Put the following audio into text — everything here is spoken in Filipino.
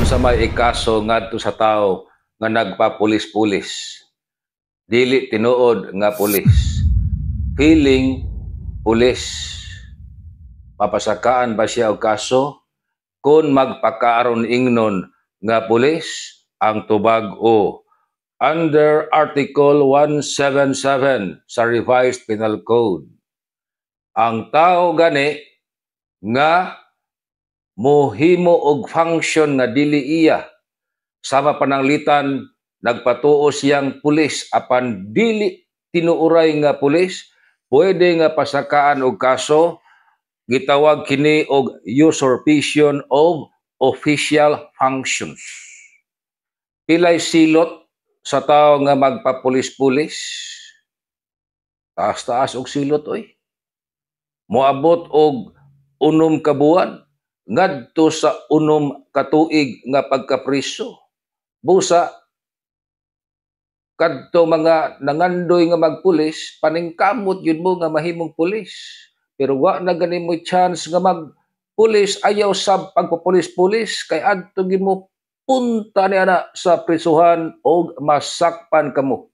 Unsa may ikaso ngadto sa tawo nga nagpapulis-pulis? Dili tinuod nga pulis. Feeling pulis. Papasakaan ba siya og kaso? Kung magpakaaron ingnon nga pulis ang tubag o under Article 177 sa Revised Penal Code. Ang tao gani nga mohimo og function nga dili iya sama pananglitan nagpatuo siyang pulis apan dili tinuuray nga pulis, pwede nga pasakaan og kaso. Gitawag kini og usurpation of official functions. Pilay silot sa tao nga magpapulis-pulis? Taas-taas og silot oy. Moabot og 6 ka buwan ngadto sa 6 ka tuig nga pagkapriso. Busa kadto mga nangandoy nga magpulis, paningkamot yun mo nga mahimong pulis. Pero wa na gani mo chance nga magpulis, ayaw sa pagpapulis-pulis, kay adto mo punta niya na sa prisuhan o masakpan kamo.